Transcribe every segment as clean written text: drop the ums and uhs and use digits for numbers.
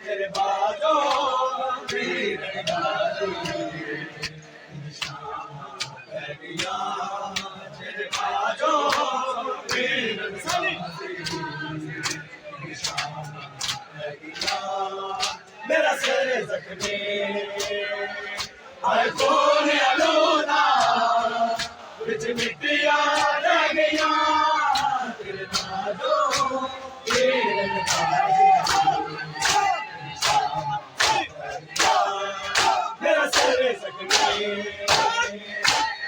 तेरे बाजो तेरे बाजो तेरे बाजो मेरा सिर जख्मी आए कौन अलोना बिच मिट्टिया रह गया तेरे बाजो तेरे मेरा सिर जख्मी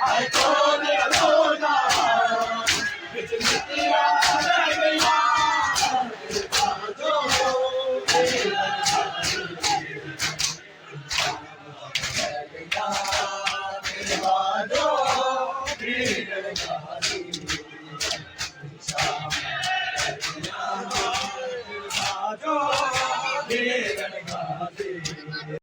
आए कौन अलोना बिच मिट्टिया रह गया तेरे बाजो